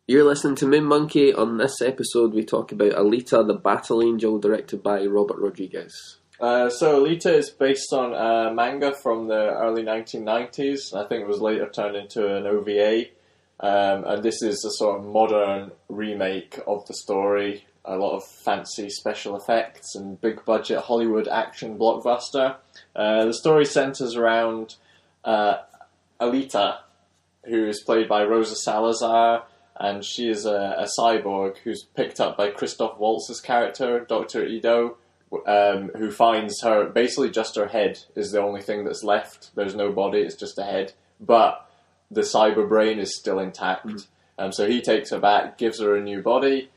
You're listening to Moon Monkey. On this episode, we talk about Alita, the Battle Angel, directed by Robert Rodriguez. So Alita is based on a manga from the early 1990s. I think it was later turned into an OVA. And this is a sort of modern remake of the story. A lot of fancy special effects and big budget Hollywood action blockbuster. The story centers around Alita, who is played by Rosa Salazar, and she is a cyborg who's picked up by Christoph Waltz's character, Dr. Ido, who finds her, basically just her head is the only thing that's left. There's no body, it's just a head. But the cyber brain is still intact. So he takes her back, gives her a new body,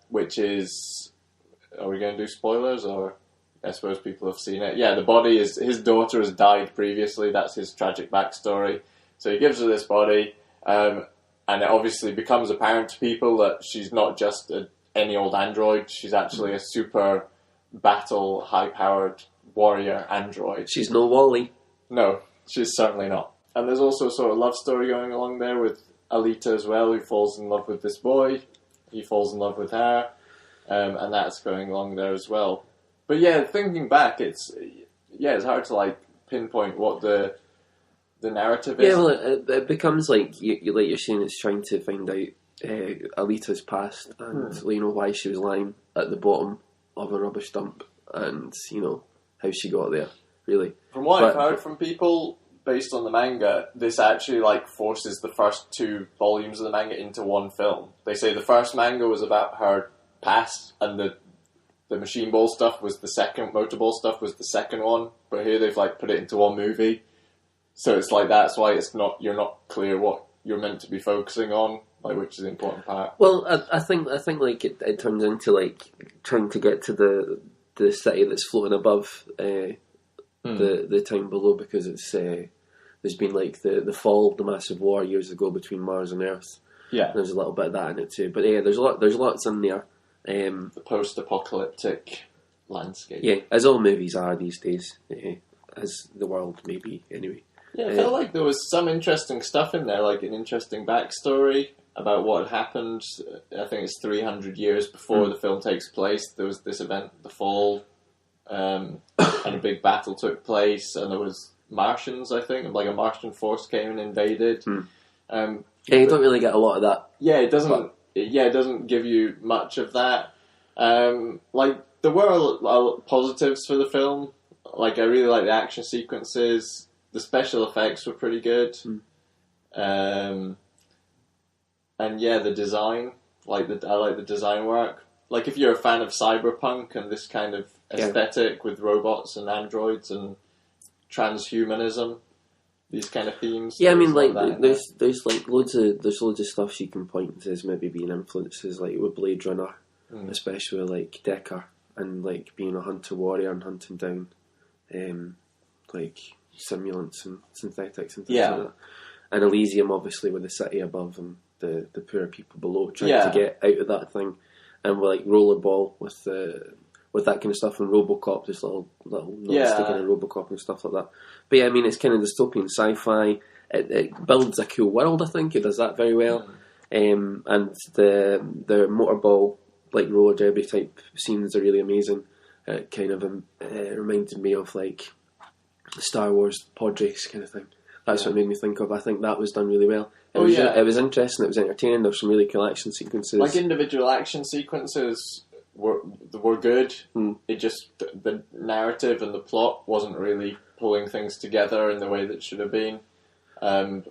which is... Are we going to do spoilers, or... I suppose people have seen it. Yeah, the body is... His daughter has died previously, that's his tragic backstory. So he gives her this body, and it obviously becomes apparent to people that she's not just any old android, she's actually a super battle, high-powered warrior android. She's no Wally. No, she's certainly not. And there's also a sort of love story going along there with Alita as well, who falls in love with this boy, he falls in love with her, and that's going along there as well. But yeah, thinking back, it's hard to pinpoint what the narrative is. Yeah, well, it becomes like you're saying, it's trying to find out Alita's past and why she was lying at the bottom of a rubbish dump, and how she got there. Really, from what I've heard from people based on the manga, this actually forces the first 2 volumes of the manga into one film. They say the first manga was about her past, and the Machine Ball stuff was the second, Motor Ball stuff was the second one. But here they've put it into one movie. So it's that's why you're not clear what you're meant to be focusing on, which is the important part. Well, I think it turns into trying to get to the city that's floating above the town below, because it's there's been the fall, the massive war years ago between Mars and Earth. Yeah, there's a little bit of that in it too. But yeah, there's lots in there. The post-apocalyptic landscape. Yeah, as all movies are these days, as the world may be anyway. Yeah, I felt like there was some interesting stuff in there, an interesting backstory about what happened. I think it's 300 years before the film takes place. There was this event, the Fall, and a big battle took place, and there was Martians, I think, a Martian force came and invaded. Yeah, you don't really get a lot of that. Yeah, it doesn't. It doesn't give you much of that. There were positives for the film. I really like the action sequences. The special effects were pretty good. And yeah, the design. I like the design work. If you're a fan of cyberpunk and this kind of aesthetic with robots and androids and transhumanism, these kind of themes. Yeah, I mean, there's loads of stuff you can point to as maybe being influences, with Blade Runner, especially Deckard, and being a hunter warrior and hunting down, simulants and synthetics and things like that. And Elysium, obviously, with the city above and the poor people below, trying to get out of that thing, and Rollerball with that kind of stuff, and RoboCop, this little stick in a RoboCop and stuff like that. But yeah, I mean, it's kind of dystopian sci-fi. It builds a cool world. I think it does that very well. And the motorball roller derby type scenes are really amazing. It kind of reminded me of Star Wars pod race kind of thing. That's what it made me think of. I think that was done really well. It was interesting. It was entertaining. There were some really cool action sequences. Individual action sequences were good. It just, the narrative and the plot wasn't really pulling things together in the way that it should have been. And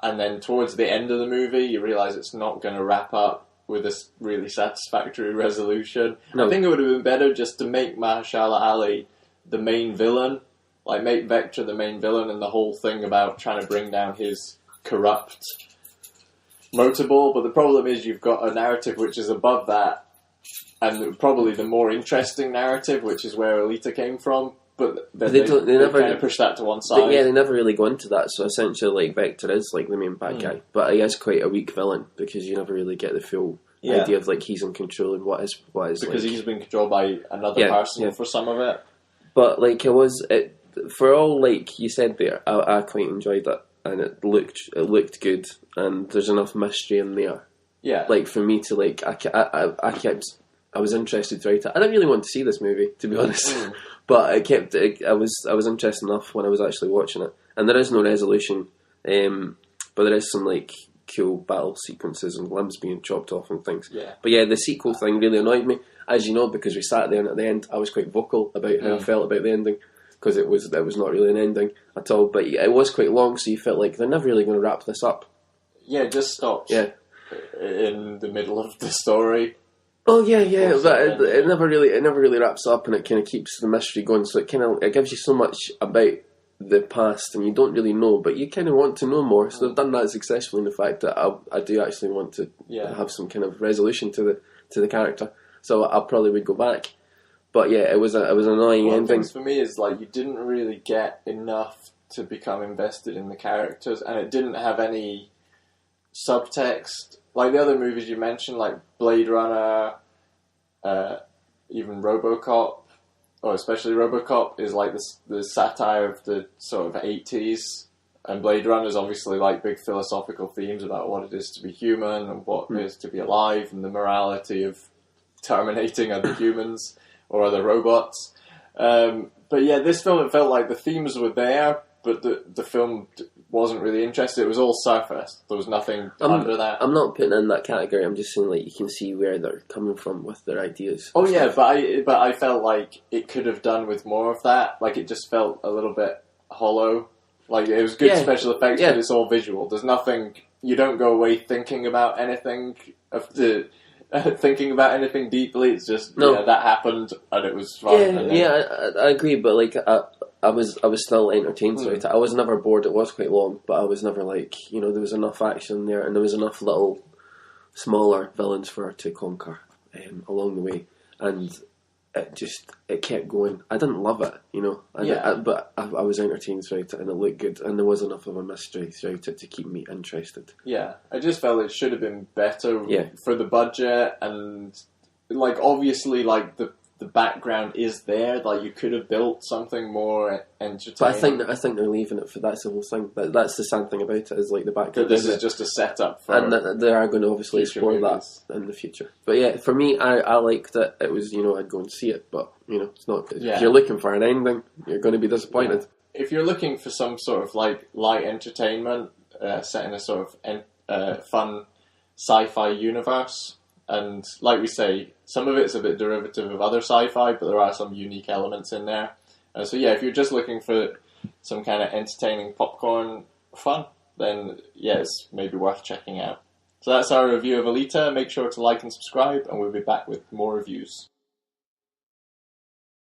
then towards the end of the movie, you realise it's not going to wrap up with a really satisfactory resolution. No. I think it would have been better just to make Mahershala Ali the main villain. Make Vector the main villain, and the whole thing about trying to bring down his corrupt motorball. But the problem is you've got a narrative which is above that, and probably the more interesting narrative, which is where Alita came from. But they never kind of push that to one side. They never really go into that. So essentially, Vector is the main bad guy, but he is quite a weak villain because you never really get the full idea of he's in control and what is because he's been controlled by another person for some of it. But for all you said there, I quite enjoyed it. and it looked good, and there's enough mystery in there. Yeah. Like for me to like, I was interested throughout it. I didn't really want to see this movie, to be honest, but I was interested enough when I was actually watching it. And there is no resolution, but there is some like cool battle sequences and limbs being chopped off and things. Yeah. But yeah, the sequel thing really annoyed me, as you know, because we sat there and at the end I was quite vocal about how I felt about the ending, because it was not really an ending at all. But it was quite long, so you felt like they're never really going to wrap this up. Yeah, it just stopped. Yeah. In the middle of the story. Oh yeah, but it never really wraps up, and it kind of keeps the mystery going. So it gives you so much about the past, and you don't really know, but you kind of want to know more. So they've done that successfully in the fact that I do actually want to have some kind of resolution to the character. So I probably would go back. But yeah, it was an annoying ending. Things for me is like you didn't really get enough to become invested in the characters, and it didn't have any subtext. Like the other movies you mentioned, like Blade Runner, even RoboCop, or especially RoboCop, is like the satire of the sort of 80s. And Blade Runner is obviously like big philosophical themes about what it is to be human and what it is to be alive and the morality of terminating other humans or other robots. But yeah, this film, it felt like the themes were there, but the film wasn't really interested. It was all surface. There was nothing under that. I'm not putting in that category. I'm just saying like you can see where they're coming from with their ideas. Oh yeah, but I felt like it could have done with more of that. Like it just felt a little bit hollow. Like it was good special effects, but it's all visual. There's nothing. You don't go away thinking about anything thinking about anything deeply. It's just that happened and it was fun. I agree, but like I was still entertained throughout it. I was never bored. It was quite long, but I was never like, there was enough action there, and there was enough little smaller villains for her to conquer along the way, and it kept going. I didn't love it, but I was entertained throughout it, and it looked good, and there was enough of a mystery throughout it to keep me interested. Yeah, I just felt it should have been better for the budget, and like obviously like the background is there. Like you could have built something more entertaining. But I think they're leaving it for that's the whole thing. That's the sad thing about it is like the background. This is just a setup for, and they are going to obviously explore that in the future. But yeah, for me, I liked it. It was I'd go and see it, but it's not. If you're looking for an ending, you're going to be disappointed. Yeah. If you're looking for some sort of like light entertainment set in a sort of fun sci-fi universe. And like we say, some of it's a bit derivative of other sci-fi, but there are some unique elements in there. So yeah, if you're just looking for some kind of entertaining popcorn fun, then yeah, it's maybe worth checking out. So that's our review of Alita. Make sure to like and subscribe, and we'll be back with more reviews.